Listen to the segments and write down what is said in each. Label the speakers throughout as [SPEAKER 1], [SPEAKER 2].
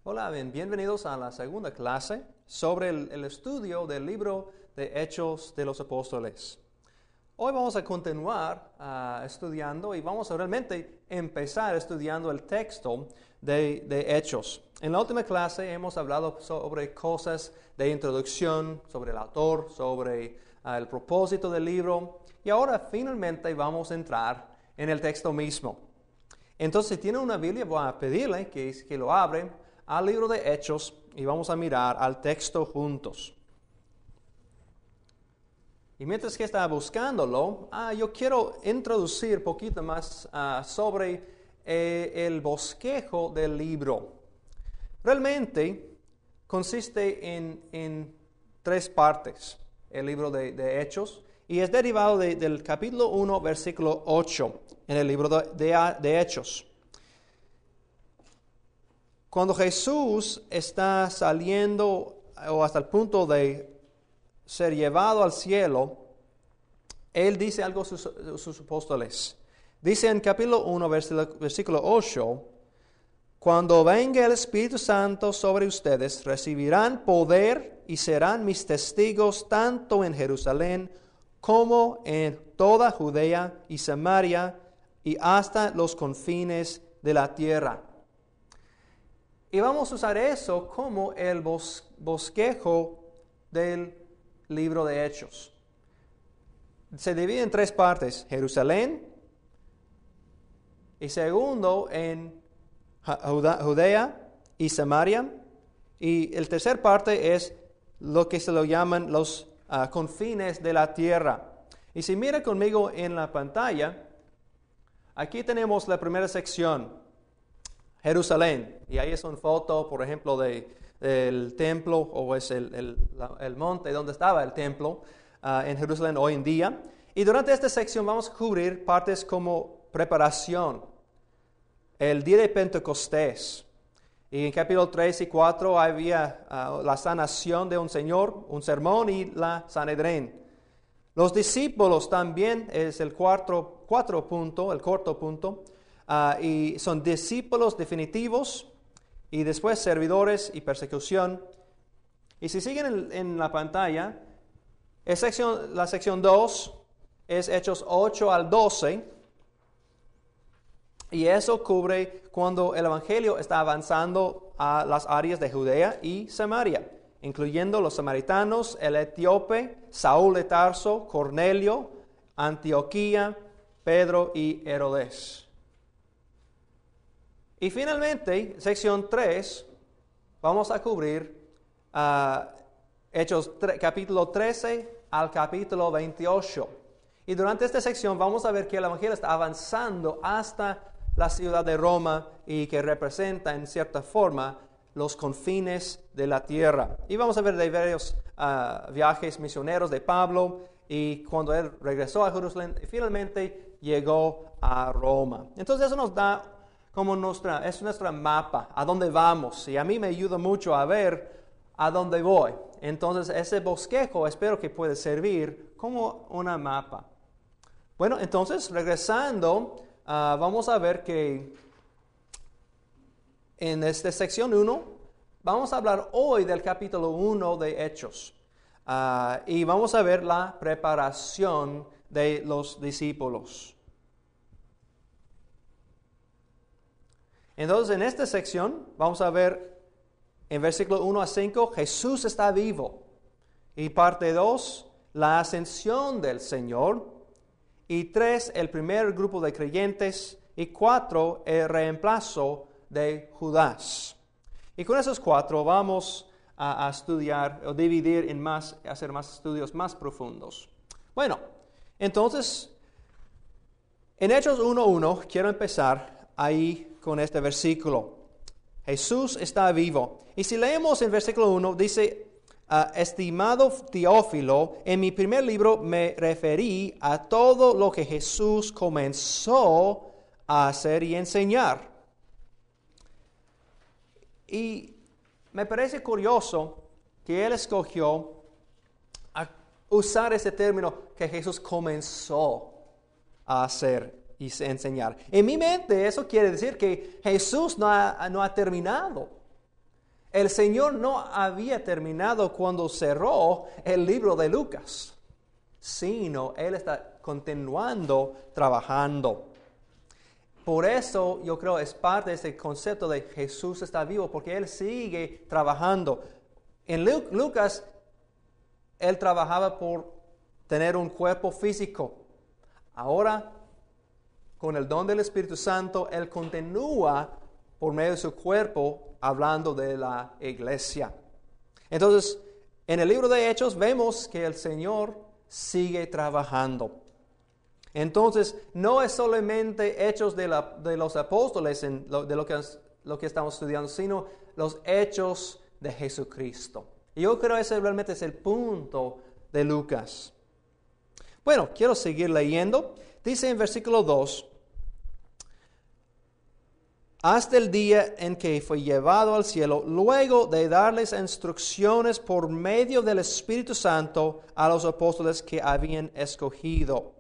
[SPEAKER 1] Hola, bienvenidos a la segunda clase sobre el estudio del libro de Hechos de los Apóstoles. Hoy vamos a continuar estudiando y vamos a realmente empezar estudiando el texto de Hechos. En la última clase hemos hablado sobre cosas de introducción, sobre el autor, sobre el propósito del libro y ahora finalmente vamos a entrar en el texto mismo. Entonces, si tiene una Biblia, voy a pedirle que lo abren al libro de Hechos y vamos a mirar al texto juntos. Y mientras que está buscándolo, yo quiero introducir un poquito más sobre el bosquejo del libro. Realmente consiste en tres partes el libro de Hechos y es derivado del capítulo 1, versículo 8 en el libro de Hechos. Cuando Jesús está saliendo o hasta el punto de ser llevado al cielo, Él dice algo a sus apóstoles. Dice en capítulo 1, versículo 8, cuando venga el Espíritu Santo sobre ustedes, recibirán poder y serán mis testigos tanto en Jerusalén como en toda Judea y Samaria y hasta los confines de la tierra. Y vamos a usar eso como el bosquejo del libro de Hechos. Se divide en tres partes: Jerusalén, y segundo en Judea y Samaria, y el tercer parte es lo que se lo llaman los confines de la tierra. Y si mira conmigo en la pantalla, aquí tenemos la primera sección, Jerusalén, y ahí es una foto, por ejemplo, del templo, o es el monte donde estaba el templo en Jerusalén hoy en día. Y durante esta sección vamos a cubrir partes como preparación, el día de Pentecostés. Y en capítulo 3 y 4 había la sanación de un señor, un sermón y la Sanedrín. Los discípulos también es el cuarto punto. Y son discípulos definitivos y después servidores y persecución. Y si siguen en la pantalla, la sección 2 es Hechos 8 al 12 y eso cubre cuando el Evangelio está avanzando a las áreas de Judea y Samaria, incluyendo los samaritanos, el etíope, Saúl de Tarso, Cornelio, Antioquía, Pedro y Herodes. Y finalmente, sección 3, vamos a cubrir Hechos capítulo 13 al capítulo 28. Y durante esta sección vamos a ver que el Evangelio está avanzando hasta la ciudad de Roma y que representa en cierta forma los confines de la tierra. Y vamos a ver de varios viajes misioneros de Pablo y cuando él regresó a Jerusalén y finalmente llegó a Roma. Entonces eso nos da como es nuestra mapa, a dónde vamos, y a mí me ayuda mucho a ver a dónde voy. Entonces ese bosquejo espero que pueda servir como una mapa. Bueno, entonces regresando, vamos a ver que en esta sección 1, vamos a hablar hoy del capítulo 1 de Hechos, y vamos a ver la preparación de los discípulos. Entonces, en esta sección, vamos a ver en versículo 1 a 5, Jesús está vivo. Y parte 2, la ascensión del Señor. Y 3, el primer grupo de creyentes. Y 4, el reemplazo de Judas. Y con esos 4 vamos a estudiar o dividir hacer más estudios más profundos. Bueno, entonces, en Hechos 1:1 quiero empezar ahí con este versículo. Jesús está vivo. Y si leemos en versículo 1, dice, estimado Teófilo, en mi primer libro me referí a todo lo que Jesús comenzó a hacer y enseñar. Y me parece curioso que él escogió usar ese término que Jesús comenzó a hacer y enseñar. En mi mente eso quiere decir que Jesús no ha terminado. El Señor no había terminado cuando cerró el libro de Lucas, sino Él está continuando trabajando. Por eso yo creo es parte de ese concepto de Jesús está vivo, porque Él sigue trabajando. En Lucas, Él trabajaba por tener un cuerpo físico. Ahora, con el don del Espíritu Santo, Él continúa por medio de su cuerpo hablando de la iglesia. Entonces, en el libro de Hechos vemos que el Señor sigue trabajando. Entonces, no es solamente hechos de los apóstoles de lo que estamos estudiando, sino los hechos de Jesucristo. Y yo creo que ese realmente es el punto de Lucas. Bueno, quiero seguir leyendo. Dice en versículo 2, hasta el día en que fue llevado al cielo, luego de darles instrucciones por medio del Espíritu Santo a los apóstoles que habían escogido.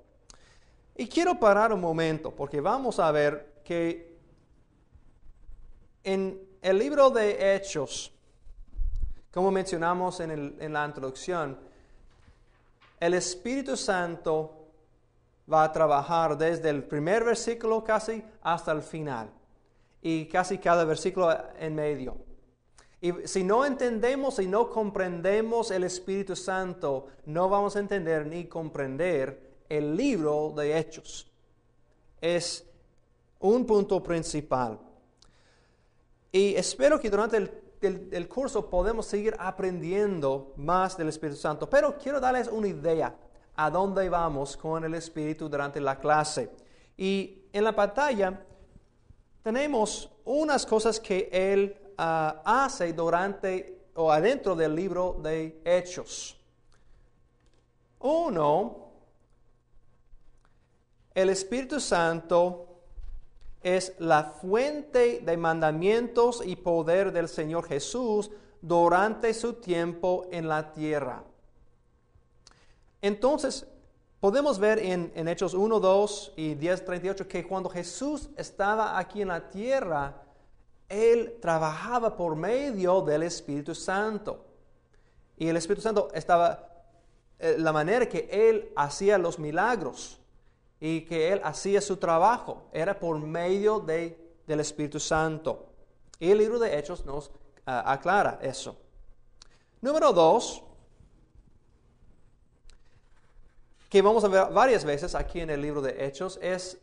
[SPEAKER 1] Y quiero parar un momento, porque vamos a ver que en el libro de Hechos, como mencionamos en la introducción, el Espíritu Santo va a trabajar desde el primer versículo casi hasta el final, y casi cada versículo en medio. Y si no entendemos y no comprendemos el Espíritu Santo, no vamos a entender ni comprender el libro de Hechos. Es un punto principal. Y espero que durante el curso podemos seguir aprendiendo más del Espíritu Santo. Pero quiero darles una idea a dónde vamos con el Espíritu durante la clase. Y en la pantalla tenemos unas cosas que Él hace durante o adentro del libro de Hechos. Uno, el Espíritu Santo es la fuente de mandamientos y poder del Señor Jesús durante su tiempo en la tierra. Entonces, podemos ver en Hechos 1, 2 y 10, 38 que cuando Jesús estaba aquí en la tierra, Él trabajaba por medio del Espíritu Santo. Y el Espíritu Santo estaba, la manera que Él hacía los milagros y que Él hacía su trabajo, era por medio del Espíritu Santo. Y el libro de Hechos nos aclara eso. Número 2, que vamos a ver varias veces aquí en el libro de Hechos, es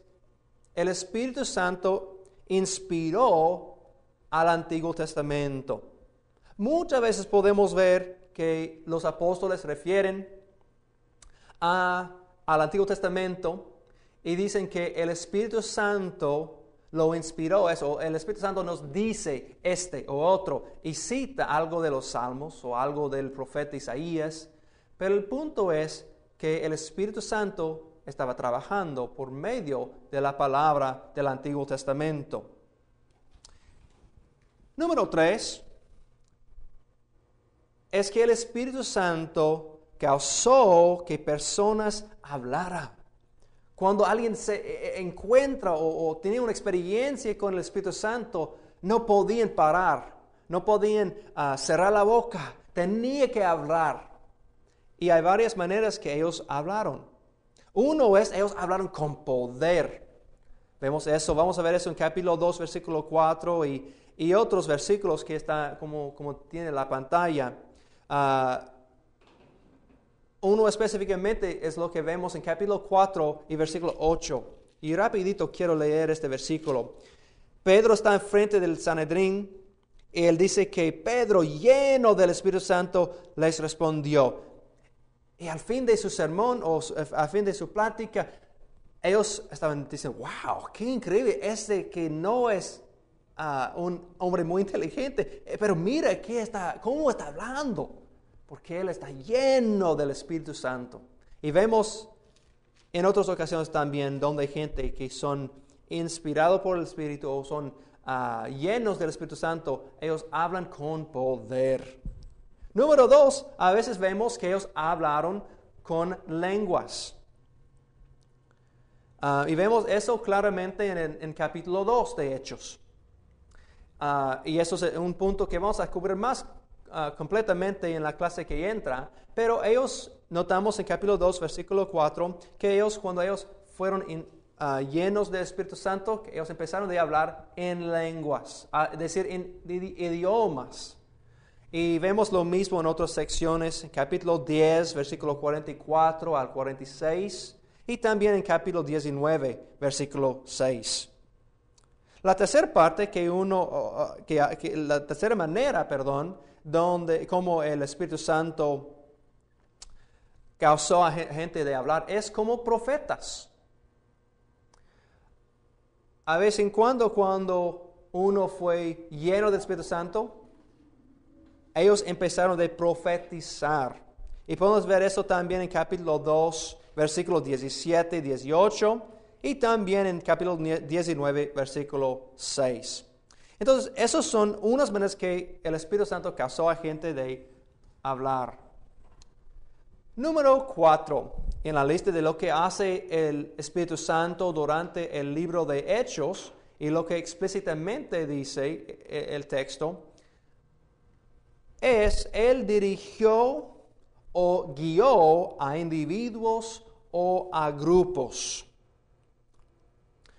[SPEAKER 1] el Espíritu Santo inspiró al Antiguo Testamento. Muchas veces podemos ver que los apóstoles refieren al Antiguo Testamento y dicen que el Espíritu Santo lo inspiró eso. El Espíritu Santo nos dice este o otro y cita algo de los Salmos o algo del profeta Isaías. Pero el punto es que el Espíritu Santo estaba trabajando por medio de la palabra del Antiguo Testamento. Número 3 es que el Espíritu Santo causó que personas hablaran. Cuando alguien se encuentra o tiene una experiencia con el Espíritu Santo, no podían parar, no podían cerrar la boca, tenía que hablar. Y hay varias maneras que ellos hablaron. Uno es, ellos hablaron con poder. Vemos eso, vamos a ver eso en capítulo 2, versículo 4 y otros versículos que está como tiene la pantalla. Uno específicamente es lo que vemos en capítulo 4 y versículo 8. Y rapidito quiero leer este versículo. Pedro está enfrente del Sanedrín y él dice que Pedro, lleno del Espíritu Santo, les respondió. Y al fin de su sermón o al fin de su plática, ellos estaban diciendo, wow, qué increíble, que no es un hombre muy inteligente, pero mira cómo está hablando. Porque Él está lleno del Espíritu Santo. Y vemos en otras ocasiones también donde hay gente que son inspirados por el Espíritu o son llenos del Espíritu Santo, ellos hablan con poder. Número 2, a veces vemos que ellos hablaron con lenguas. Y vemos eso claramente en capítulo 2 de Hechos. y eso es un punto que vamos a cubrir más completamente en la clase que entra, pero ellos, notamos en capítulo 2, versículo 4, que ellos, cuando ellos fueron llenos del Espíritu Santo, que ellos empezaron a hablar en lenguas, es decir, en idiomas. Y vemos lo mismo en otras secciones, en capítulo 10, versículo 44 al 46, y también en capítulo 19, versículo 6. La tercera parte la tercera manera, donde como el Espíritu Santo causó a gente de hablar, es como profetas. A veces en cuando uno fue lleno del Espíritu Santo, ellos empezaron a profetizar. Y podemos ver eso también en capítulo 2, versículos 17 y 18, y también en capítulo 19, versículo 6. Entonces, esas son unas maneras que el Espíritu Santo causó a gente de hablar. Número 4, en la lista de lo que hace el Espíritu Santo durante el libro de Hechos, y lo que explícitamente dice el texto, es Él dirigió o guió a individuos o a grupos.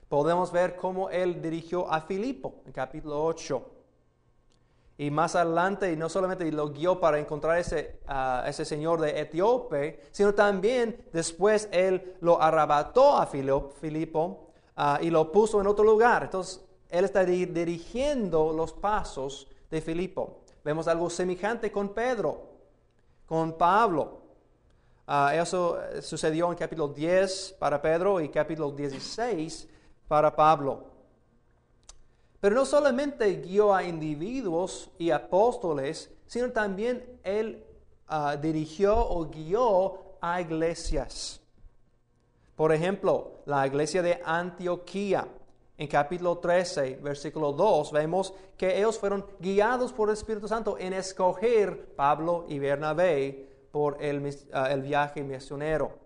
[SPEAKER 1] Podemos ver cómo Él dirigió a Filipo en capítulo 8. Y más adelante, y no solamente lo guió para encontrar ese señor de Etíope, sino también después Él lo arrebató a Filipo y lo puso en otro lugar. Entonces, Él está dirigiendo los pasos de Filipo. Vemos algo semejante con Pedro, con Pablo. Eso sucedió en capítulo 10 para Pedro y capítulo 16 para Pablo. Pero no solamente guió a individuos y apóstoles, sino también Él dirigió o guió a iglesias. Por ejemplo, la iglesia de Antioquía. En capítulo 13, versículo 2, vemos que ellos fueron guiados por el Espíritu Santo en escoger Pablo y Bernabé por el viaje misionero.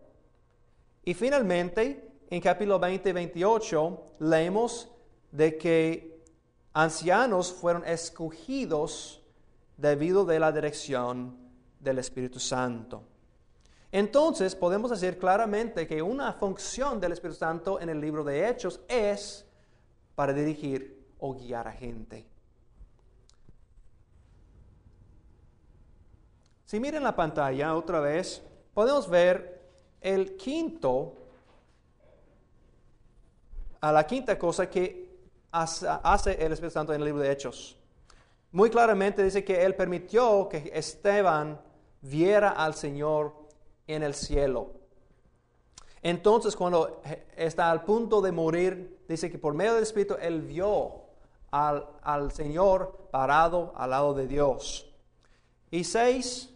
[SPEAKER 1] Y finalmente, en capítulo 20 y 28, leemos de que ancianos fueron escogidos debido de la dirección del Espíritu Santo. Entonces, podemos decir claramente que una función del Espíritu Santo en el libro de Hechos es para dirigir o guiar a gente. Si miren la pantalla otra vez, podemos ver la quinta cosa que hace el Espíritu Santo en el libro de Hechos. Muy claramente dice que Él permitió que Esteban viera al Señor en el cielo. Entonces, cuando está al punto de morir, dice que por medio del Espíritu Él vio al Señor parado al lado de Dios. Y 6,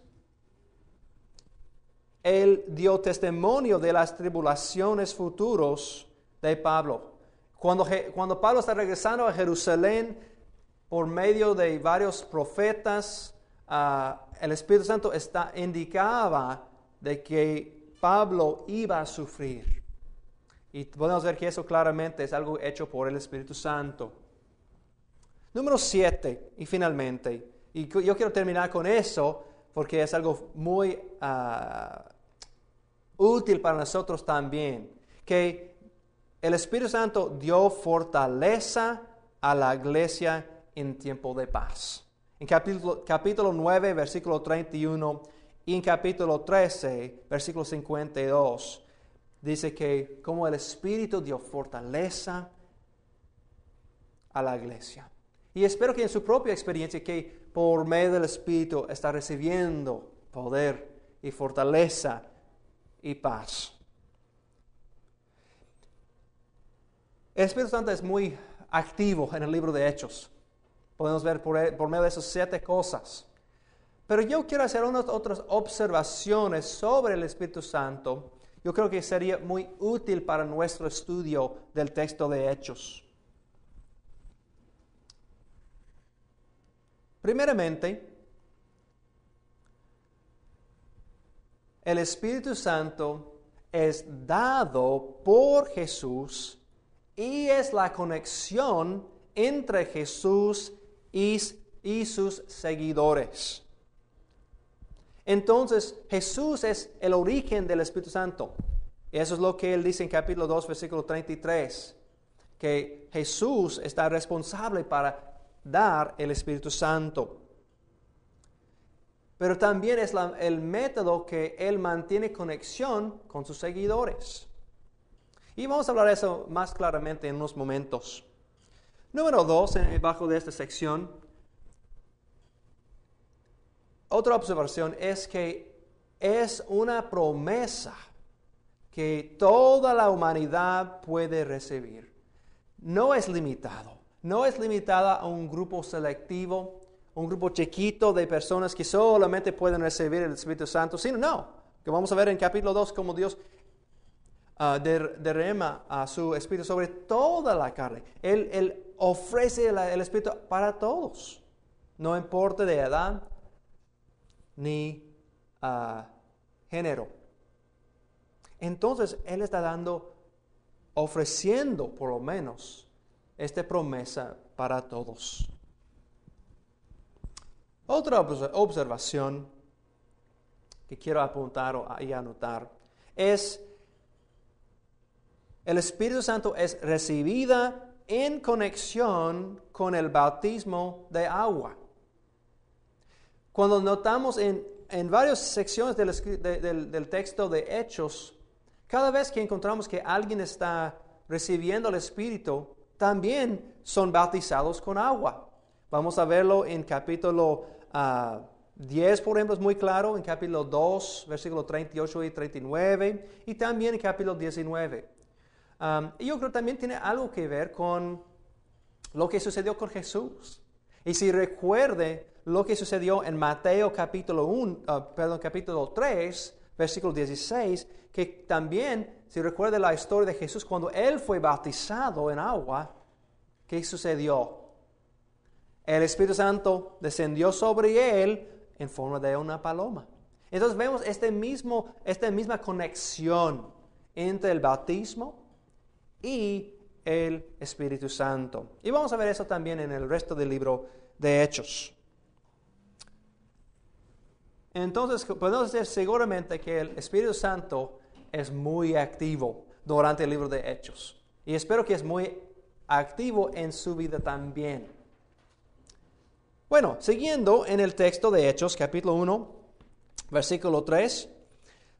[SPEAKER 1] Él dio testimonio de las tribulaciones futuras de Pablo. Cuando Pablo está regresando a Jerusalén, por medio de varios profetas, el Espíritu Santo indicaba de que Pablo iba a sufrir. Y podemos ver que eso claramente es algo hecho por el Espíritu Santo. Número 7, y finalmente, y yo quiero terminar con eso porque es algo muy útil para nosotros también, que el Espíritu Santo dio fortaleza a la iglesia en tiempo de paz. En capítulo 9, versículo 31, y en capítulo 13, versículo 52, dice que como el Espíritu dio fortaleza a la iglesia. Y espero que en su propia experiencia, que por medio del Espíritu está recibiendo poder y fortaleza y paz. El Espíritu Santo es muy activo en el libro de Hechos. Podemos ver por medio de esas 7 cosas. Pero yo quiero hacer unas otras observaciones sobre el Espíritu Santo. Yo creo que sería muy útil para nuestro estudio del texto de Hechos. Primeramente, el Espíritu Santo es dado por Jesús y es la conexión entre Jesús y sus seguidores. Entonces, Jesús es el origen del Espíritu Santo. Eso es lo que él dice en capítulo 2, versículo 33, que Jesús está responsable para dar el Espíritu Santo. Pero también es el método que él mantiene conexión con sus seguidores. Y vamos a hablar de eso más claramente en unos momentos. Número 2, bajo de esta sección, otra observación es que es una promesa que toda la humanidad puede recibir. No es limitado, no es limitada a un grupo selectivo, un grupo chiquito de personas que solamente pueden recibir el Espíritu Santo, sino no, que vamos a ver en capítulo 2 cómo Dios derrama a su Espíritu sobre toda la carne. Él ofrece el Espíritu para todos, no importa de edad ni género. Entonces, Él está ofreciendo por lo menos esta promesa para todos. Otra observación que quiero apuntar y anotar es: el Espíritu Santo es recibida en conexión con el bautismo de agua. Cuando notamos en varias secciones del texto de Hechos, cada vez que encontramos que alguien está recibiendo el Espíritu, también son bautizados con agua. Vamos a verlo en capítulo 10, por ejemplo, es muy claro, en capítulo 2, versículos 38 y 39, y también en capítulo 19. Y yo creo que también tiene algo que ver con lo que sucedió con Jesús. Y si recuerde lo que sucedió en Mateo capítulo 3, versículo 16, que también, si recuerda la historia de Jesús, cuando Él fue bautizado en agua, ¿qué sucedió? El Espíritu Santo descendió sobre Él en forma de una paloma. Entonces vemos esta misma conexión entre el bautismo y el Espíritu Santo. Y vamos a ver eso también en el resto del libro de Hechos. Entonces podemos decir seguramente que el Espíritu Santo es muy activo durante el libro de Hechos. Y espero que es muy activo en su vida también. Bueno, siguiendo en el texto de Hechos, capítulo 1, versículo 3,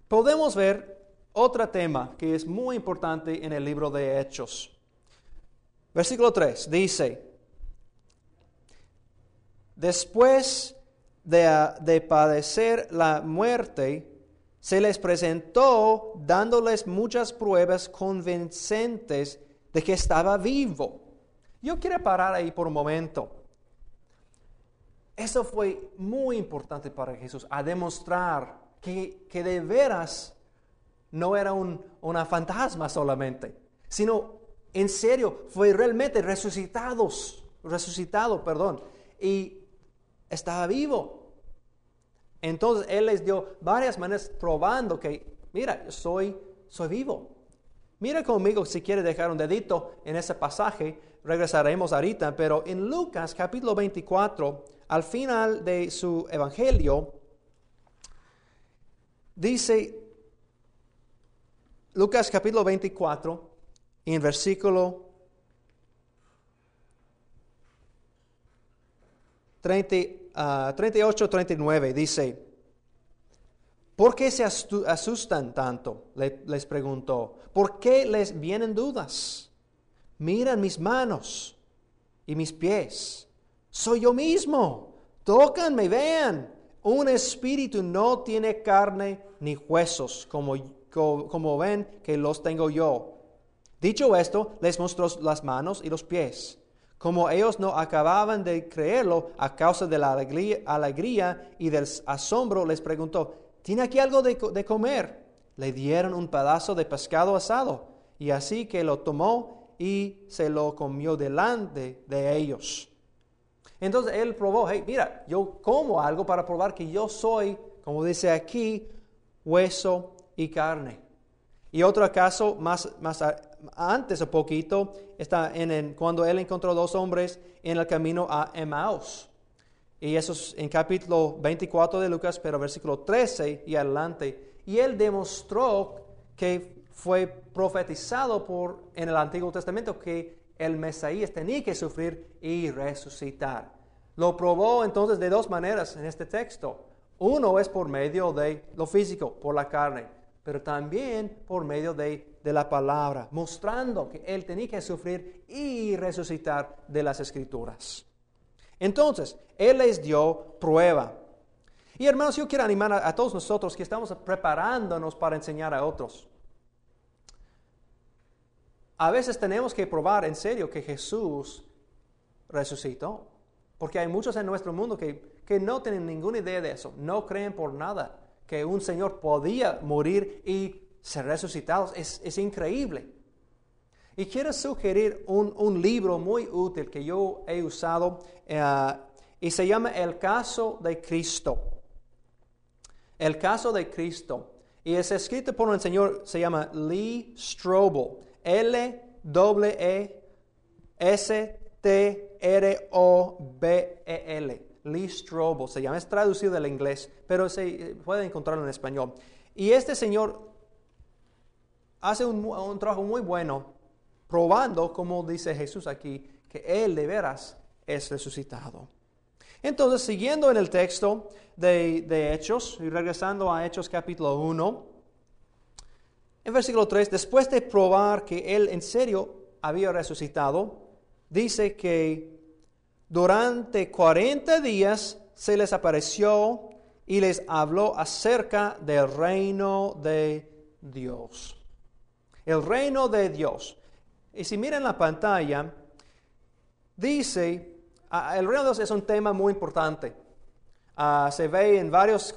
[SPEAKER 1] podemos ver otro tema que es muy importante en el libro de Hechos. Versículo 3 dice: después de padecer la muerte, se les presentó dándoles muchas pruebas convincentes de que estaba vivo. Yo quiero parar ahí por un momento. Eso fue muy importante para Jesús, a demostrar que de veras no era una fantasma solamente, sino en serio, fue realmente resucitado, y estaba vivo. Entonces Él les dio varias maneras probando que, mira, soy vivo. Mira conmigo si quiere dejar un dedito en ese pasaje, regresaremos ahorita, pero en Lucas capítulo 24, al final de su evangelio, dice Lucas capítulo 24, en versículo 38-39, dice: ¿por qué se asustan tanto?, les preguntó. ¿Por qué les vienen dudas? Miran mis manos y mis pies. Soy yo mismo. Tócanme, vean. Un espíritu no tiene carne ni huesos, como ven que los tengo yo. Dicho esto, les mostró las manos y los pies. Como ellos no acababan de creerlo a causa de la alegría y del asombro, les preguntó: ¿tiene aquí algo de comer? Le dieron un pedazo de pescado asado, y así que lo tomó y se lo comió delante de ellos. Entonces él probó: hey, mira, yo como algo para probar que yo soy, como dice aquí, hueso y carne. Y otro caso antes un poquito está cuando él encontró dos hombres en el camino a Emmaus. Y eso es en capítulo 24 de Lucas, pero versículo 13 y adelante. Y él demostró que fue profetizado en el Antiguo Testamento que el Mesías tenía que sufrir y resucitar. Lo probó entonces de dos maneras en este texto. Uno es por medio de lo físico, por la carne, pero también por medio de la palabra, mostrando que él tenía que sufrir y resucitar de las Escrituras. Entonces, él les dio prueba. Y hermanos, yo quiero animar a todos nosotros que estamos preparándonos para enseñar a otros. A veces tenemos que probar en serio que Jesús resucitó. Porque hay muchos en nuestro mundo que no tienen ninguna idea de eso. No creen por nada que un Señor podía morir y ser resucitado. Es increíble. Y quiero sugerir un libro muy útil que yo he usado y se llama El Caso de Cristo. El Caso de Cristo. Y es escrito por un señor, se llama Lee Strobel. L-W-E-S-T-R-O-B-E-L. Lee Strobel se llama. Es traducido del inglés, pero se puede encontrarlo en español. Y este señor hace un trabajo muy bueno probando, como dice Jesús aquí, que Él de veras es resucitado. Entonces, siguiendo en el texto de Hechos, y regresando a Hechos capítulo 1, en versículo 3, después de probar que Él en serio había resucitado, dice que durante 40 días se les apareció y les habló acerca del reino de Dios. El reino de Dios. Y si miran la pantalla, dice, el reino de Dios es un tema muy importante. Se ve en varios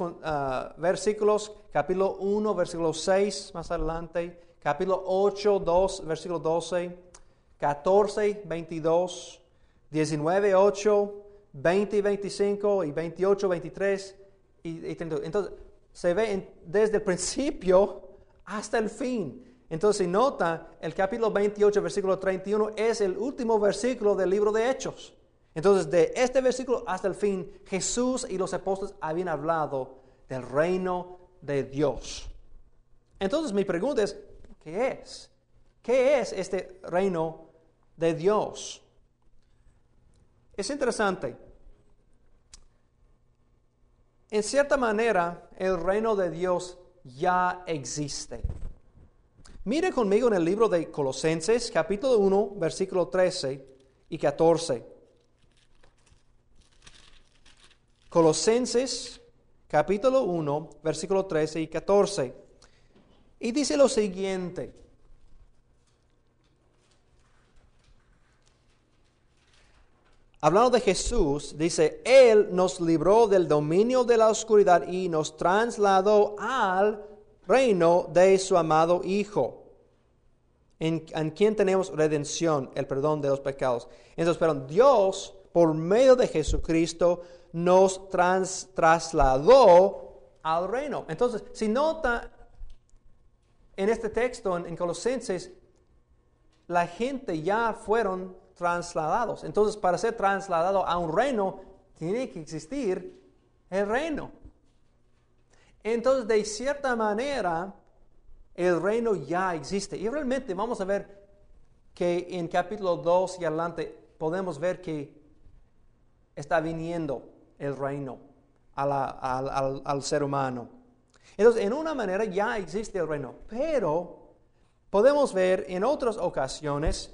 [SPEAKER 1] versículos, capítulo 1, versículo 6, más adelante, capítulo 8, 2, versículo 12, 14, 22, 19, 8, 20, 25 y 28, 23 y 32. Entonces, se ve desde el principio hasta el fin. Entonces, si nota, el capítulo 28, versículo 31 es el último versículo del libro de Hechos. Entonces, de este versículo hasta el fin, Jesús y los apóstoles habían hablado del reino de Dios. Entonces, mi pregunta es, ¿qué es? ¿Qué es este reino de Dios? Es interesante. En cierta manera, el reino de Dios ya existe. Mire conmigo en el libro de Colosenses, capítulo 1, versículo 13 y 14. Colosenses, capítulo 1, versículo 13 y 14. Y dice lo siguiente. Hablando de Jesús, dice, Él nos libró del dominio de la oscuridad y nos trasladó al reino de su amado Hijo, en quien tenemos redención, el perdón de los pecados. Entonces, pero Dios, por medio de Jesucristo, nos trasladó al reino. Entonces, si nota en este texto, en Colosenses, la gente ya fueron trasladados. Entonces, para ser trasladado a un reino, tiene que existir el reino. Entonces, de cierta manera, el reino ya existe. Y realmente vamos a ver que en capítulo 2 y adelante podemos ver que está viniendo el reino al ser humano. Entonces, en una manera ya existe el reino, pero podemos ver en otras ocasiones,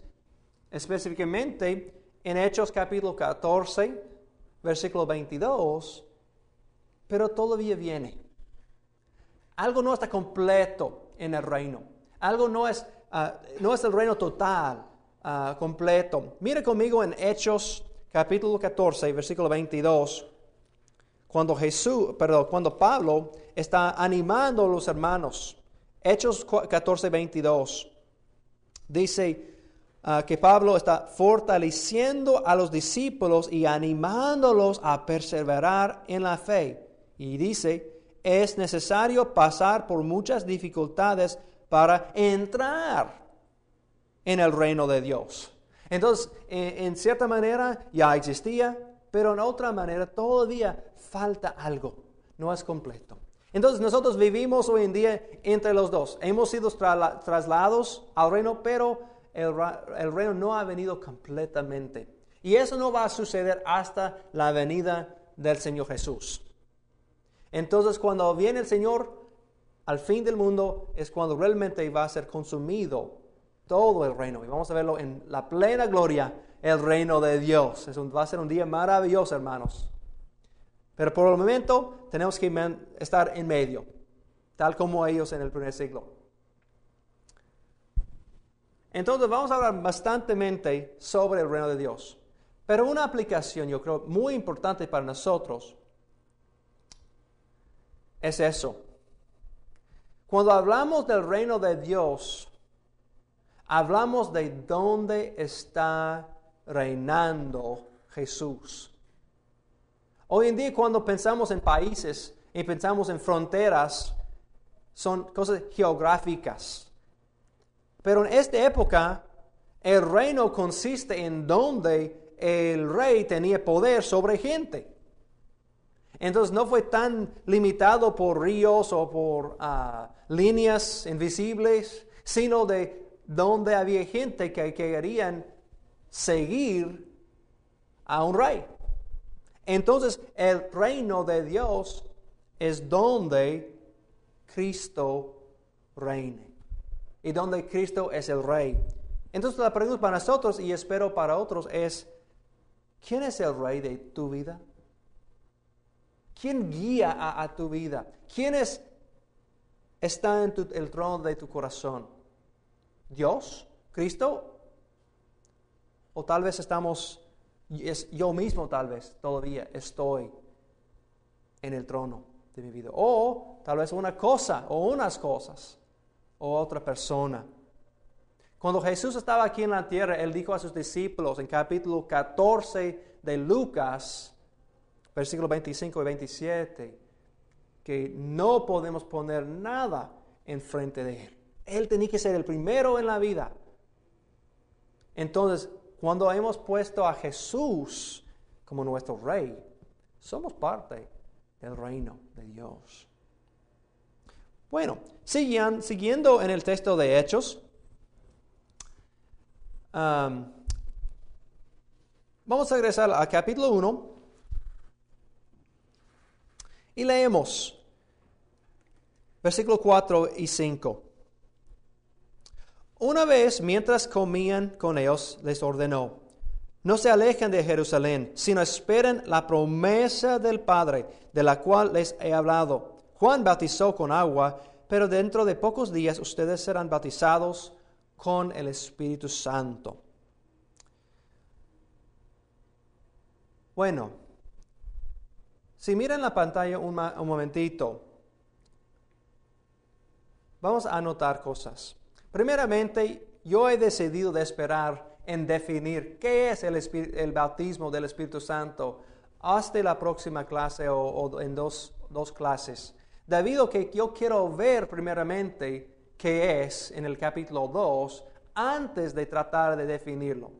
[SPEAKER 1] específicamente en Hechos capítulo 14, versículo 22, pero todavía viene. Algo no está completo en el reino. Algo no es el reino total, completo. Mire conmigo en Hechos capítulo 14, versículo 22. Cuando Pablo está animando a los hermanos. Hechos 14, 22. Dice que Pablo está fortaleciendo a los discípulos y animándolos a perseverar en la fe. Y dice, es necesario pasar por muchas dificultades para entrar en el reino de Dios. Entonces, en cierta manera ya existía, pero en otra manera todavía falta algo, no es completo. Entonces nosotros vivimos hoy en día entre los dos. Hemos sido trasladados al reino, pero el reino no ha venido completamente. Y eso no va a suceder hasta la venida del Señor Jesús. Entonces cuando viene el Señor al fin del mundo es cuando realmente va a ser consumido todo el reino. Y vamos a verlo en la plena gloria, el reino de Dios. Va a ser un día maravilloso, hermanos. Pero por el momento tenemos que estar en medio, tal como ellos en el primer siglo. Entonces vamos a hablar bastantemente sobre el reino de Dios. Pero una aplicación, yo creo, muy importante para nosotros es eso. Cuando hablamos del reino de Dios, hablamos de dónde está reinando Jesús. Hoy en día cuando pensamos en países y pensamos en fronteras, son cosas geográficas. Pero en esta época, el reino consiste en donde el rey tenía poder sobre gente. Entonces no fue tan limitado por ríos o por líneas invisibles, sino de donde había gente que querían seguir a un rey. Entonces el reino de Dios es donde Cristo reina y donde Cristo es el rey. Entonces la pregunta para nosotros y espero para otros es, ¿quién es el rey de tu vida? ¿Quién guía a tu vida? ¿Quién está en el trono de tu corazón? ¿Dios? ¿Cristo? O tal vez yo mismo tal vez todavía estoy en el trono de mi vida. O tal vez una cosa o unas cosas o otra persona. Cuando Jesús estaba aquí en la tierra, Él dijo a sus discípulos en capítulo 14 de Lucas, versículos 25 y 27, que no podemos poner nada enfrente de Él. Él tenía que ser el primero en la vida. Entonces, cuando hemos puesto a Jesús como nuestro Rey, somos parte del reino de Dios. Bueno, siguiendo en el texto de Hechos, vamos a regresar al capítulo 1 y leemos versículos 4 y 5. Una vez, mientras comían con ellos, les ordenó: no se alejen de Jerusalén, sino esperen la promesa del Padre, de la cual les he hablado. Juan bautizó con agua, pero dentro de pocos días ustedes serán bautizados con el Espíritu Santo. Bueno, si miran la pantalla un momentito, vamos a anotar cosas. Primeramente, yo he decidido de esperar en definir qué es el bautismo del Espíritu Santo hasta la próxima clase o en dos clases. Debido a que yo quiero ver primeramente qué es en el capítulo 2 antes de tratar de definirlo.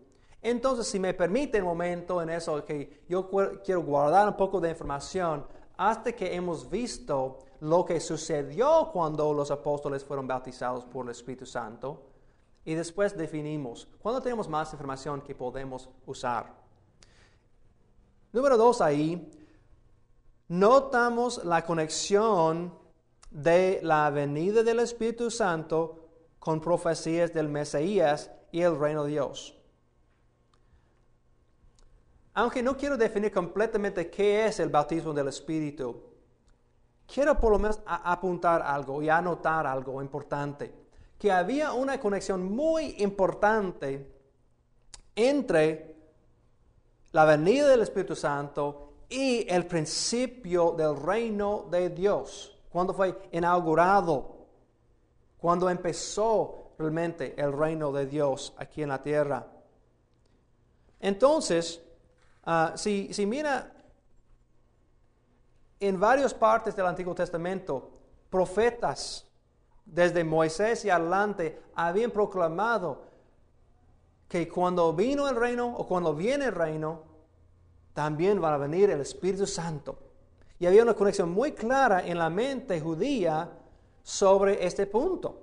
[SPEAKER 1] Entonces, si me permite un momento en eso, que yo quiero guardar un poco de información hasta que hemos visto lo que sucedió cuando los apóstoles fueron bautizados por el Espíritu Santo, y después definimos cuando tenemos más información que podemos usar. Número 2 ahí, notamos la conexión de la venida del Espíritu Santo con profecías del Mesías y el reino de Dios. Aunque no quiero definir completamente qué es el bautismo del Espíritu, quiero por lo menos apuntar algo y anotar algo importante. Que había una conexión muy importante entre la venida del Espíritu Santo y el principio del reino de Dios. Cuando fue inaugurado, cuando empezó realmente el reino de Dios aquí en la tierra. Entonces, si mira en varias partes del Antiguo Testamento, profetas desde Moisés y adelante, habían proclamado que cuando vino el reino o cuando viene el reino, también va a venir el Espíritu Santo. Y había una conexión muy clara en la mente judía sobre este punto.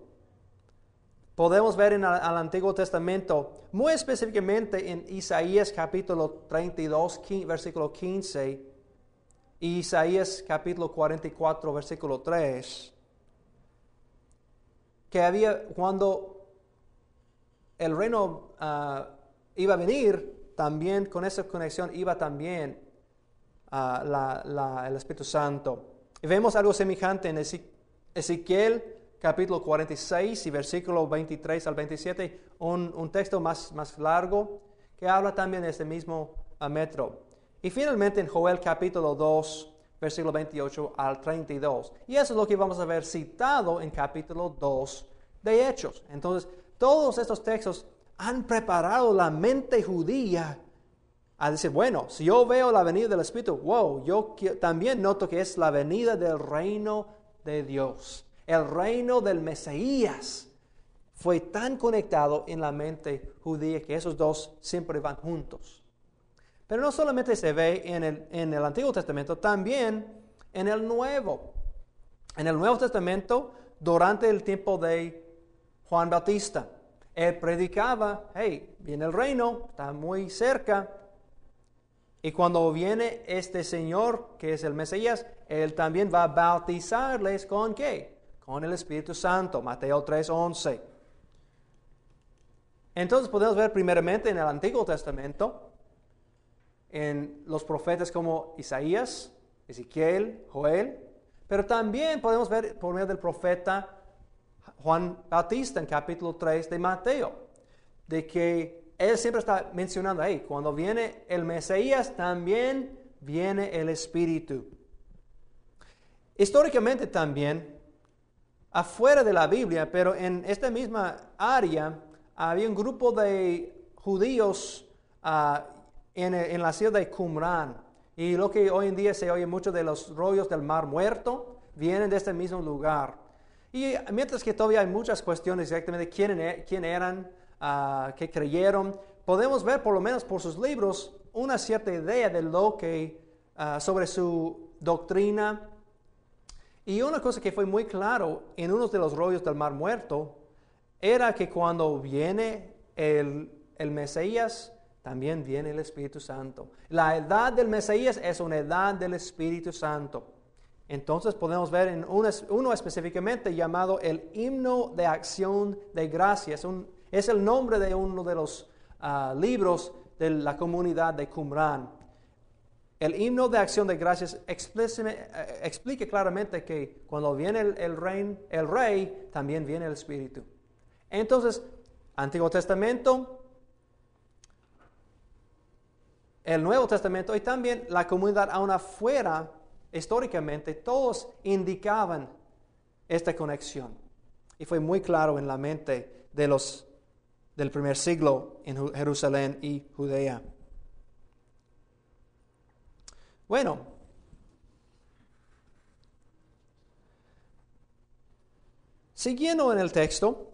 [SPEAKER 1] Podemos ver en el Antiguo Testamento, muy específicamente en Isaías capítulo 32, versículo 15, y Isaías capítulo 44, versículo 3, que había, cuando el reino iba a venir, también con esa conexión iba también el Espíritu Santo. Y vemos algo semejante en Ezequiel capítulo 46 y versículo 23 al 27, un texto más largo que habla también de este mismo metro. Y finalmente en Joel capítulo 2, versículo 28 al 32. Y eso es lo que vamos a ver citado en capítulo 2 de Hechos. Entonces, todos estos textos han preparado la mente judía a decir, bueno, si yo veo la venida del Espíritu, wow, yo también noto que es la venida del reino de Dios. El reino del Mesías fue tan conectado en la mente judía que esos dos siempre van juntos. Pero no solamente se ve en el Antiguo Testamento, también en el Nuevo. En el Nuevo Testamento, durante el tiempo de Juan Bautista, él predicaba, hey, viene el reino, está muy cerca. Y cuando viene este Señor, que es el Mesías, Él también va a bautizarles ¿con qué? Con el Espíritu Santo, Mateo 3:11. Entonces podemos ver primeramente en el Antiguo Testamento, en los profetas como Isaías, Ezequiel, Joel, pero también podemos ver por medio del profeta Juan Bautista en capítulo 3 de Mateo, de que él siempre está mencionando, hey, cuando viene el Mesías también viene el Espíritu. Históricamente también, afuera de la Biblia, pero en esta misma área, había un grupo de judíos en la ciudad de Qumran. Y lo que hoy en día se oye mucho de los rollos del Mar Muerto, vienen de este mismo lugar. Y mientras que todavía hay muchas cuestiones exactamente de quién eran, que creyeron, podemos ver por lo menos por sus libros una cierta idea de lo que, sobre su doctrina. Y una cosa que fue muy claro en uno de los rollos del Mar Muerto era que cuando viene el Mesías, también viene el Espíritu Santo. La edad del Mesías es una edad del Espíritu Santo. Entonces podemos ver en uno específicamente llamado el Himno de Acción de Gracias. Es el nombre de uno de los libros de la comunidad de Qumran. El Himno de Acción de Gracias explica claramente que cuando viene el rey, también viene el Espíritu. Entonces, Antiguo Testamento, el Nuevo Testamento y también la comunidad aún afuera, históricamente, todos indicaban esta conexión. Y fue muy claro en la mente del primer siglo en Jerusalén y Judea. Bueno, siguiendo en el texto,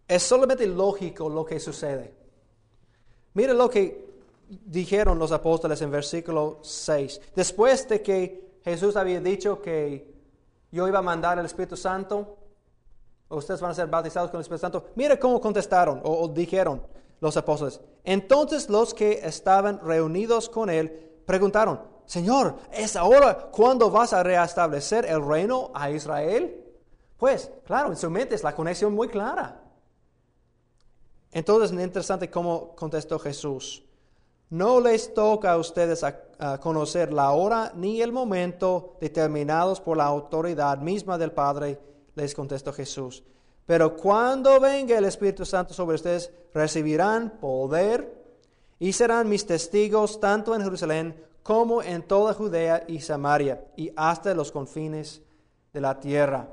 [SPEAKER 1] es solamente lógico lo que sucede. Mira lo que dijeron los apóstoles en versículo 6. Después de que Jesús había dicho que yo iba a mandar el Espíritu Santo, ustedes van a ser bautizados con el Espíritu Santo. Mira cómo contestaron o dijeron los apóstoles. Entonces los que estaban reunidos con él preguntaron, Señor, ¿es ahora cuando vas a restablecer el reino a Israel? Pues, claro, en su mente es la conexión muy clara. Entonces es interesante cómo contestó Jesús. No les toca a ustedes a conocer la hora ni el momento determinados por la autoridad misma del Padre, les contestó Jesús. Pero cuando venga el Espíritu Santo sobre ustedes, recibirán poder y serán mis testigos tanto en Jerusalén como en toda Judea y Samaria y hasta los confines de la tierra.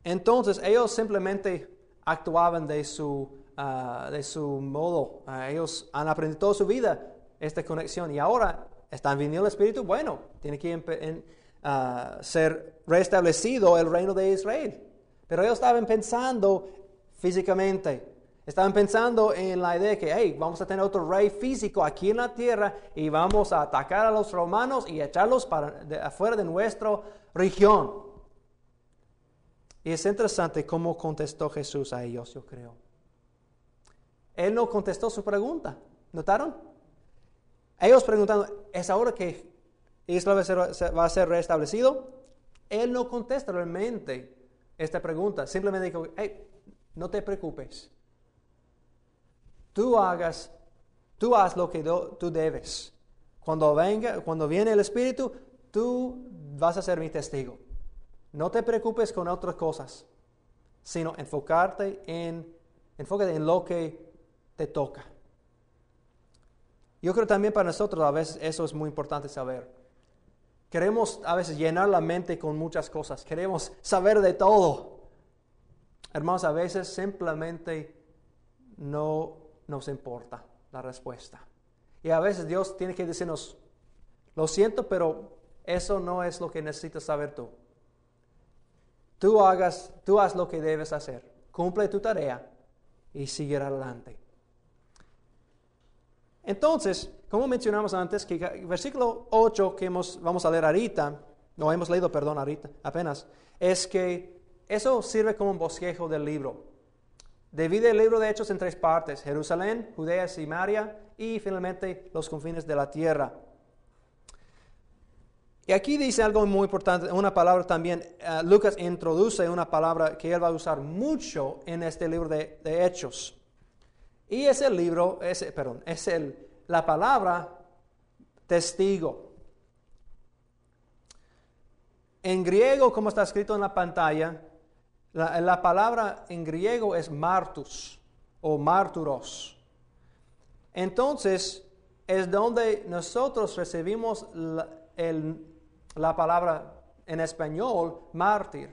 [SPEAKER 1] Entonces ellos simplemente actuaban de su modo. Ellos han aprendido toda su vida esta conexión y ahora ¿Está viniendo el Espíritu? Bueno, tiene que ser restablecido el reino de Israel. Pero ellos estaban pensando físicamente. Estaban pensando en la idea de que, hey, vamos a tener otro rey físico aquí en la tierra y vamos a atacar a los romanos y echarlos afuera de nuestra región. Y es interesante cómo contestó Jesús a ellos, yo creo. Él no contestó su pregunta. ¿Notaron? Ellos preguntando, ¿es ahora que Israel va a ser restablecido? Él no contesta realmente esta pregunta. Simplemente dijo, hey, no te preocupes. Tú haz lo que tú debes. Cuando viene el Espíritu, tú vas a ser mi testigo. No te preocupes con otras cosas, sino enfócate en lo que te toca. Yo creo también para nosotros a veces eso es muy importante saber. Queremos a veces llenar la mente con muchas cosas. Queremos saber de todo. Hermanos, a veces simplemente no nos importa la respuesta. Y a veces Dios tiene que decirnos, lo siento, pero eso no es lo que necesitas saber tú. Tú haz lo que debes hacer. Cumple tu tarea y sigue adelante. Entonces, como mencionamos antes, que el versículo 8 que vamos a leer ahorita, ahorita apenas, es que eso sirve como un bosquejo del libro. Divide el libro de Hechos en 3 partes: Jerusalén, Judea, Samaria y finalmente los confines de la tierra. Y aquí dice algo muy importante, una palabra también. Lucas introduce una palabra que él va a usar mucho en este libro de Hechos. Y es la palabra testigo. En griego, como está escrito en la pantalla, la palabra en griego es martus o márturos. Entonces, es donde nosotros recibimos la palabra en español, mártir.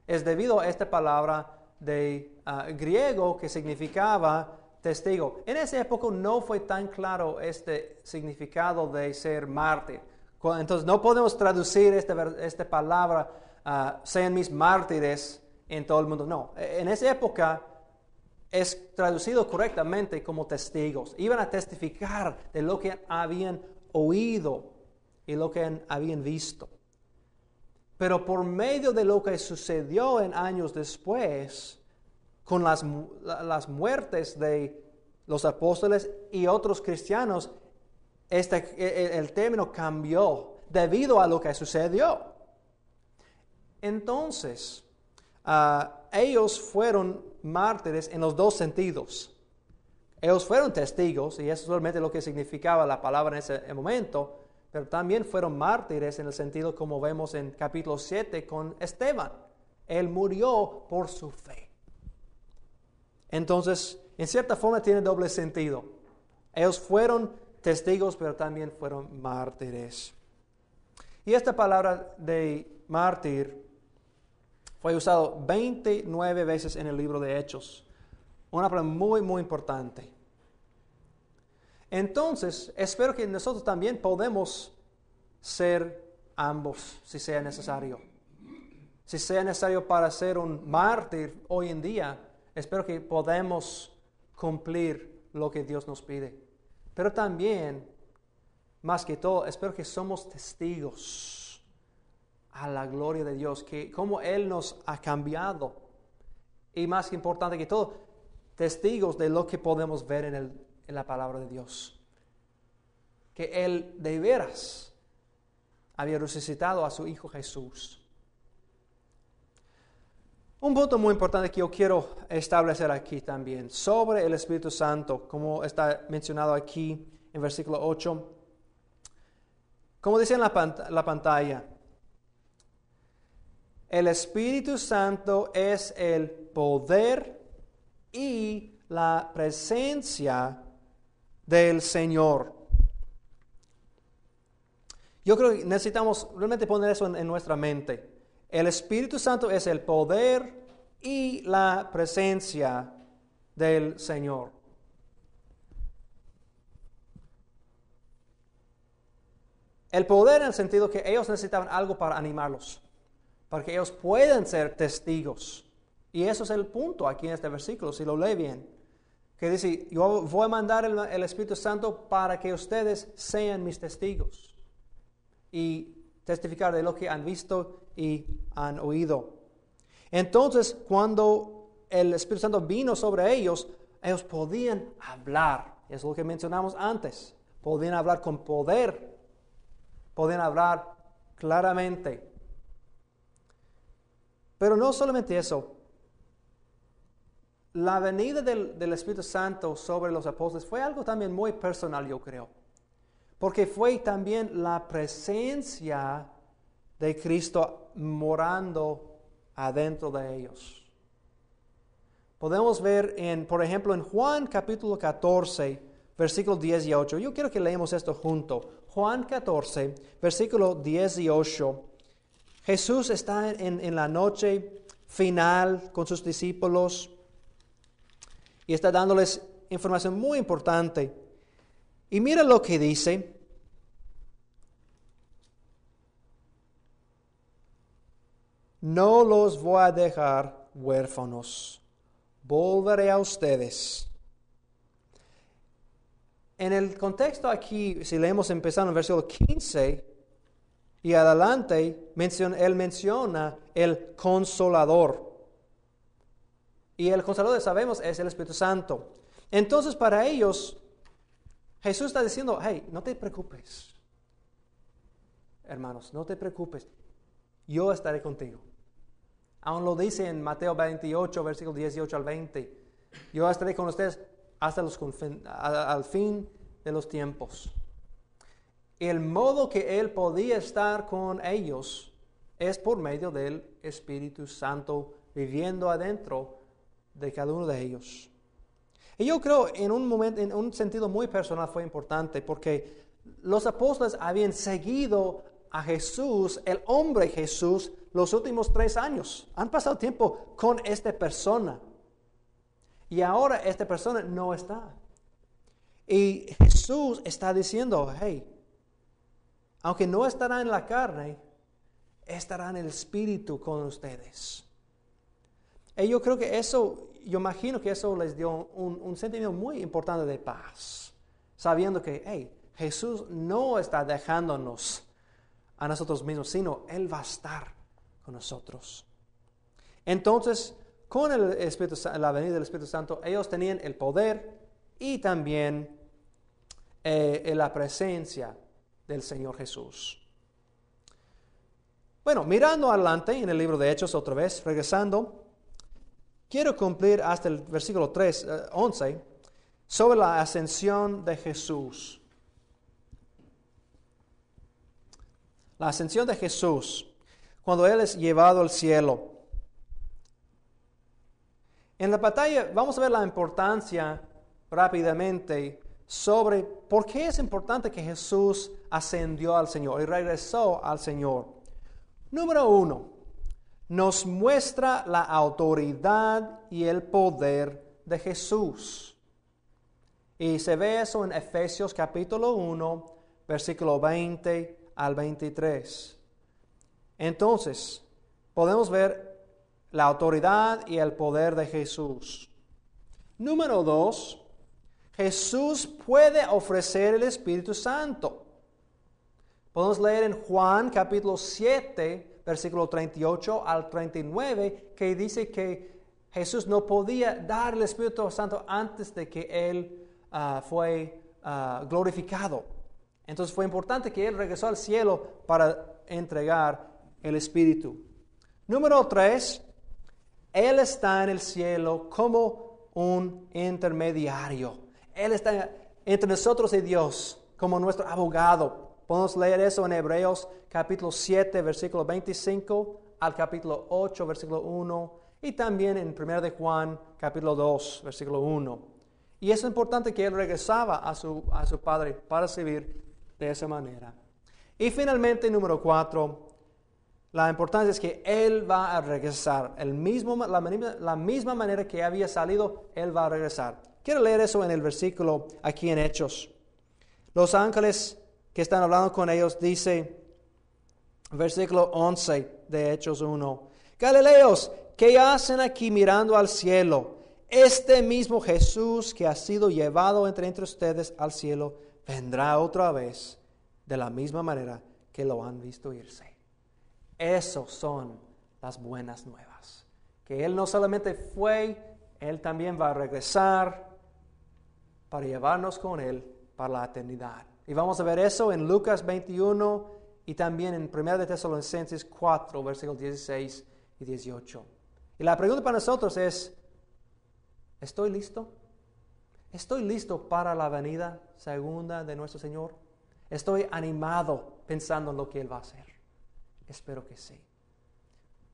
[SPEAKER 1] Es debido a esta palabra de griego que significaba testigo. En esa época no fue tan claro este significado de ser mártir. Entonces no podemos traducir esta palabra, sean mis mártires en todo el mundo. No, en esa época es traducido correctamente como testigos. Iban a testificar de lo que habían oído y lo que habían visto. Pero por medio de lo que sucedió en años después, con las muertes de los apóstoles y otros cristianos, el término cambió debido a lo que sucedió. Entonces, ellos fueron mártires en los dos sentidos. Ellos fueron testigos, y eso es solamente lo que significaba la palabra en ese momento, pero también fueron mártires en el sentido como vemos en capítulo 7 con Esteban. Él murió por su fe. Entonces, en cierta forma tiene doble sentido. Ellos fueron testigos, pero también fueron mártires. Y esta palabra de mártir fue usado 29 veces en el libro de Hechos. Una palabra muy, muy importante. Entonces, espero que nosotros también podemos ser ambos, si sea necesario. Si sea necesario para ser un mártir hoy en día, espero que podamos cumplir lo que Dios nos pide. Pero también, más que todo, espero que somos testigos a la gloria de Dios, que como Él nos ha cambiado. Y más importante que todo, testigos de lo que podemos ver en la palabra de Dios. Que Él de veras había resucitado a su Hijo Jesús. Un punto muy importante que yo quiero establecer aquí también sobre el Espíritu Santo, como está mencionado aquí en versículo 8. Como dice en la pantalla, el Espíritu Santo es el poder y la presencia del Señor. Yo creo que necesitamos realmente poner eso en nuestra mente. El Espíritu Santo es el poder y la presencia del Señor. El poder en el sentido que ellos necesitaban algo para animarlos, para que ellos puedan ser testigos. Y eso es el punto aquí en este versículo, si lo lee bien. Que dice, yo voy a mandar el Espíritu Santo para que ustedes sean mis testigos. Y testificar de lo que han visto y han oído. Entonces, cuando el Espíritu Santo vino sobre ellos podían hablar. Es lo que mencionamos antes. Podían hablar con poder. Podían hablar claramente. Pero no solamente eso. La venida del Espíritu Santo sobre los apóstoles fue algo también muy personal, yo creo. Porque fue también la presencia de Cristo morando adentro de ellos. Podemos ver, por ejemplo, en Juan capítulo 14, versículo 18. Yo quiero que leamos esto junto. Juan 14, versículo 18. Jesús está en la noche final con sus discípulos y está dándoles información muy importante. Y mira lo que dice. No los voy a dejar huérfanos. Volveré a ustedes. En el contexto aquí, si leemos empezando en versículo 15 y adelante, él menciona el Consolador. Y el Consolador, sabemos, es el Espíritu Santo. Entonces, para ellos, Jesús está diciendo, hey, no te preocupes. Hermanos, no te preocupes. Yo estaré contigo. Aún lo dice en Mateo 28, versículo 18 al 20. Yo estaré con ustedes hasta al fin de los tiempos. El modo que Él podía estar con ellos es por medio del Espíritu Santo viviendo adentro de cada uno de ellos. Y yo creo en un sentido muy personal fue importante porque los apóstoles habían seguido a Jesús, el hombre Jesús, los últimos 3 años. Han pasado tiempo con esta persona. Y ahora esta persona no está. Y Jesús está diciendo, hey, aunque no estará en la carne, estará en el Espíritu con ustedes. Y yo creo que yo imagino que eso les dio un sentimiento muy importante de paz. Sabiendo que, hey, Jesús no está dejándonos a nosotros mismos, sino Él va a estar con nosotros. Entonces, con la venida del Espíritu Santo, ellos tenían el poder y también la presencia del Señor Jesús. Bueno, mirando adelante en el libro de Hechos otra vez, regresando, quiero cumplir hasta el versículo 11 sobre la ascensión de Jesús. La ascensión de Jesús, cuando Él es llevado al cielo. En la batalla vamos a ver la importancia rápidamente sobre por qué es importante que Jesús ascendió al Señor y regresó al Señor. Número 1, nos muestra la autoridad y el poder de Jesús. Y se ve eso en Efesios capítulo 1, versículo 20 al 23. Entonces, podemos ver la autoridad y el poder de Jesús. Número 2, Jesús puede ofrecer el Espíritu Santo. Podemos leer en Juan capítulo 7, versículo 38 al 39, que dice que Jesús no podía dar el Espíritu Santo antes de que Él fue glorificado. Entonces fue importante que Él regresó al cielo para entregar el Espíritu. Número 3, Él está en el cielo como un intermediario. Él está entre nosotros y Dios como nuestro abogado. Podemos leer eso en Hebreos capítulo 7, versículo 25 al capítulo 8, versículo 1. Y también en 1 de Juan capítulo 2, versículo 1. Y es importante que Él regresaba a su Padre para servir de esa manera. Y finalmente, número 4, la importancia es que Él va a regresar. La misma manera que había salido, Él va a regresar. Quiero leer eso en el versículo aquí en Hechos. Los ángeles que están hablando con ellos, dice, versículo 11 de Hechos 1, Galileos, ¿qué hacen aquí mirando al cielo? Este mismo Jesús que ha sido llevado entre ustedes al cielo, vendrá otra vez de la misma manera que lo han visto irse. Esos son las buenas nuevas. Que Él no solamente fue, Él también va a regresar para llevarnos con Él para la eternidad. Y vamos a ver eso en Lucas 21 y también en 1 de Tesalonicenses 4, versículos 16 y 18. Y la pregunta para nosotros es, ¿estoy listo? ¿Estoy listo para la venida segunda de nuestro Señor? ¿Estoy animado pensando en lo que Él va a hacer? Espero que sí.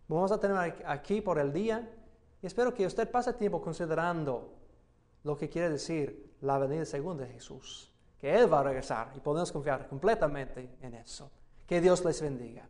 [SPEAKER 1] Vamos a tener aquí por el día y espero que usted pase tiempo considerando lo que quiere decir la venida segunda de Jesús. Que Él va a regresar y podemos confiar completamente en eso. Que Dios les bendiga.